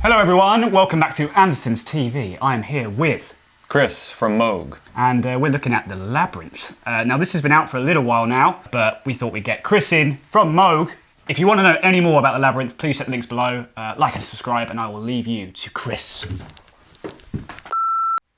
Hello everyone, welcome back to Andertons TV. I am here with Chris from Moog. And we're looking at the Labyrinth. Now this has been out for a little while now, but we thought we'd get Chris in from Moog. If you want to know any more about the Labyrinth, please check the links below, like and subscribe, and I will leave you to Chris.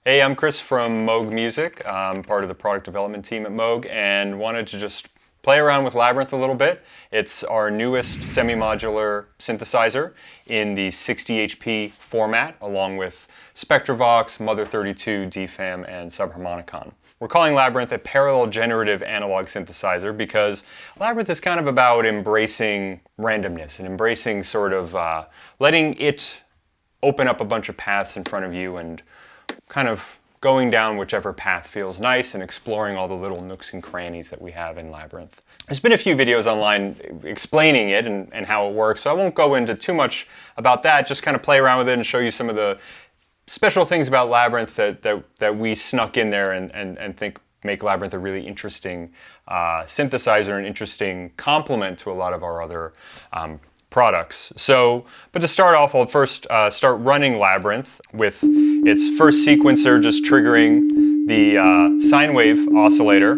Hey, I'm Chris from Moog Music. I'm part of the product development team at Moog and wanted to just play around with Labyrinth a little bit. It's our newest semi-modular synthesizer in the 60 HP format, along with Spectravox, Mother 32, DFAM, and Subharmonicon. We're calling Labyrinth a parallel generative analog synthesizer because Labyrinth is kind of about embracing randomness and embracing sort of letting it open up a bunch of paths in front of you and kind of going down whichever path feels nice and exploring all the little nooks and crannies that we have in Labyrinth. There's been a few videos online explaining it and how it works, so I won't go into too much about that, just kind of play around with it and show you some of the special things about Labyrinth that we snuck in there and think make Labyrinth a really interesting synthesizer, an interesting complement to a lot of our other products. But to start off, I'll first start running Labyrinth with its first sequencer just triggering the sine wave oscillator.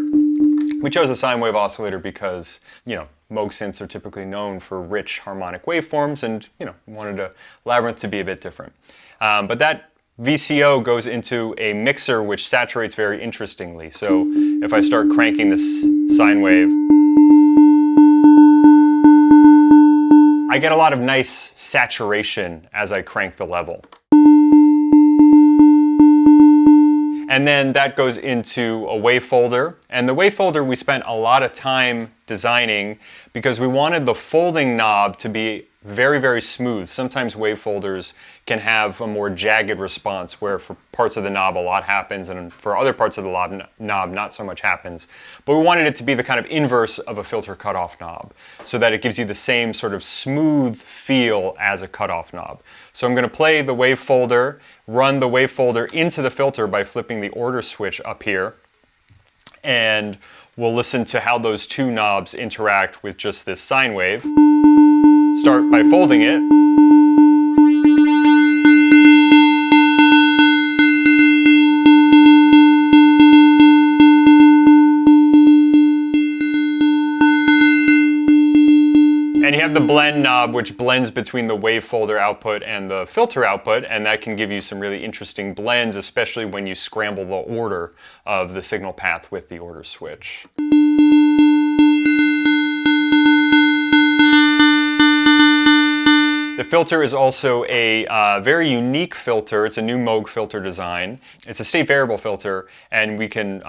We chose a sine wave oscillator because, you know, Moog synths are typically known for rich harmonic waveforms and, you know, wanted Labyrinth to be a bit different. But that VCO goes into a mixer which saturates very interestingly. So if I start cranking this sine wave, I get a lot of nice saturation as I crank the level. And then that goes into a wave folder. And the wave folder we spent a lot of time designing because we wanted the folding knob to be very, very smooth. Sometimes wave folders can have a more jagged response where for parts of the knob a lot happens and for other parts of the knob not so much happens. But we wanted it to be the kind of inverse of a filter cutoff knob so that it gives you the same sort of smooth feel as a cutoff knob. So I'm going to play the wave folder, run the wave folder into the filter by flipping the order switch up here, and we'll listen to how those two knobs interact with just this sine wave. Start by folding it. And you have the blend knob, which blends between the wave folder output and the filter output, and that can give you some really interesting blends, especially when you scramble the order of the signal path with the order switch. The filter is also a very unique filter. It's a new Moog filter design. It's a state variable filter, and we can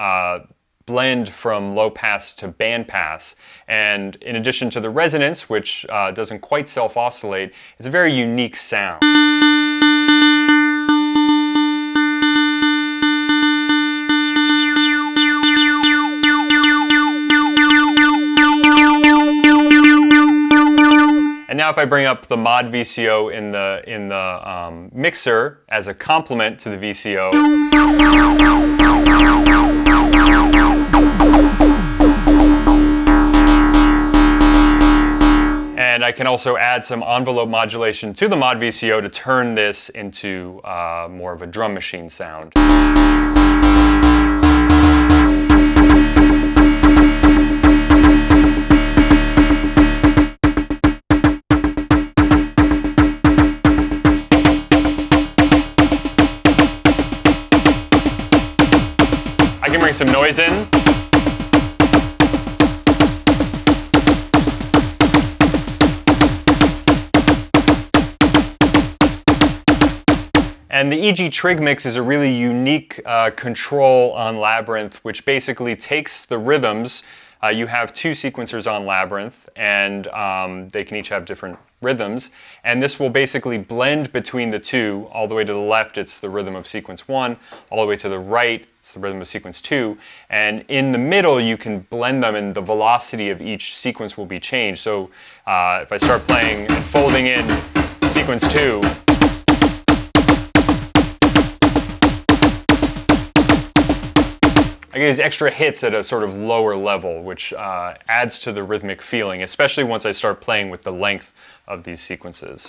blend from low pass to band pass. And in addition to the resonance, which doesn't quite self-oscillate, it's a very unique sound. And now if I bring up the mod VCO in the mixer as a complement to the VCO, and I can also add some envelope modulation to the mod VCO to turn this into more of a drum machine sound. I can bring some noise in. And the EG Trig Mix is a really unique control on Labyrinth, which basically takes the rhythms. You have two sequencers on Labyrinth, and they can each have different rhythms. And this will basically blend between the two. All the way to the left, it's the rhythm of sequence 1. All the way to the right, it's the rhythm of sequence 2. And in the middle, you can blend them, and the velocity of each sequence will be changed. So if I start playing and folding in sequence 2, I get these extra hits at a sort of lower level, which adds to the rhythmic feeling, especially once I start playing with the length of these sequences.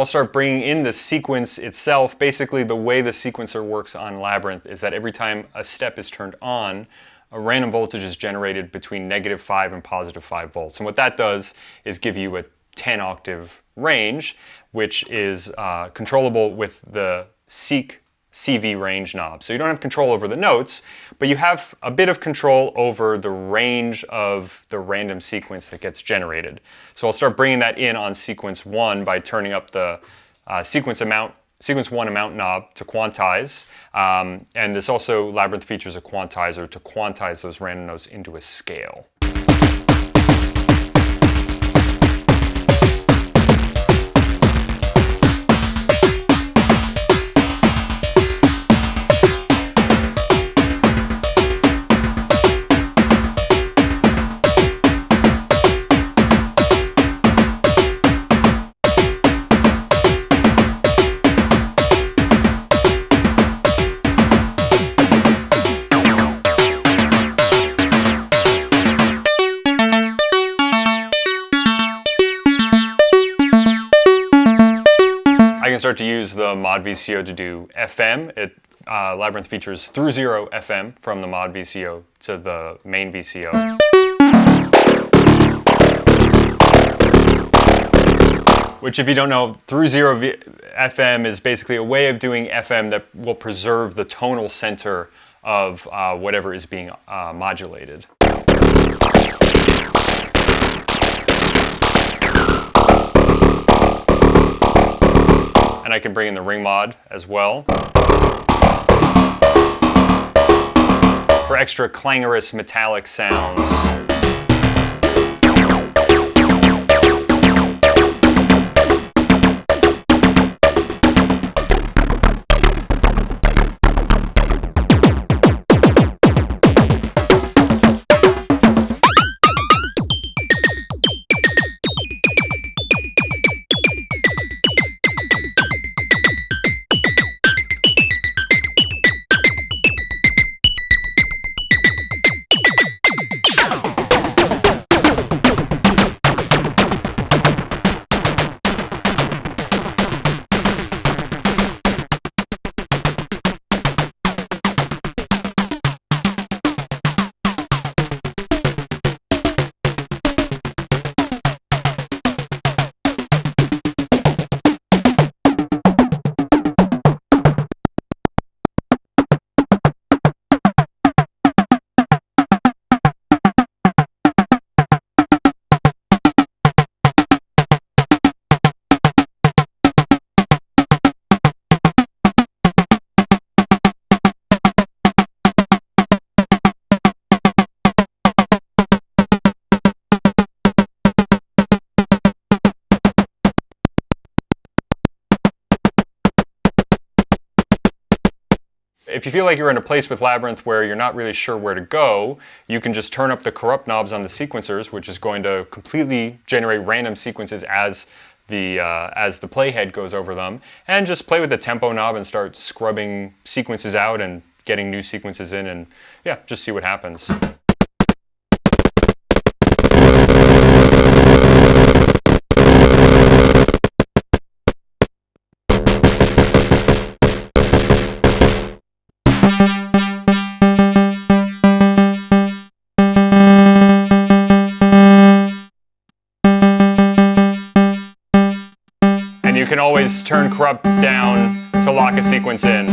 I'll start bringing in the sequence itself. Basically, the way the sequencer works on Labyrinth is that every time a step is turned on, a random voltage is generated between -5 and +5 volts. And what that does is give you a 10 octave range, which is controllable with the Seek CV range knob. So you don't have control over the notes, but you have a bit of control over the range of the random sequence that gets generated. So I'll start bringing that in on sequence 1 by turning up the sequence 1 amount knob to quantize. And this also, Labyrinth features a quantizer to quantize those random notes into a scale. Start to use the Mod VCO to do FM. Labyrinth features through 0 FM from the Mod VCO to the main VCO. Which, if you don't know, through 0 FM is basically a way of doing FM that will preserve the tonal center of whatever is being modulated. And I can bring in the ring mod as well for extra clangorous metallic sounds. If you feel like you're in a place with Labyrinth where you're not really sure where to go, you can just turn up the corrupt knobs on the sequencers, which is going to completely generate random sequences as the playhead goes over them, and just play with the tempo knob and start scrubbing sequences out and getting new sequences in, and yeah, just see what happens. You can always turn corrupt down to lock a sequence in.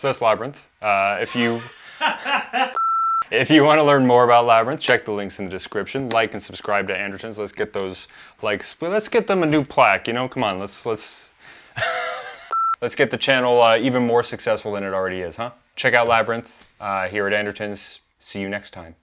that's Labyrinth. If you want to learn more about Labyrinth, check the links in the description. Like and subscribe to Andertons. Let's get those likes. Let's get them a new plaque. You know, come on. Let's let's get the channel even more successful than it already is, huh? Check out Labyrinth here at Andertons. See you next time.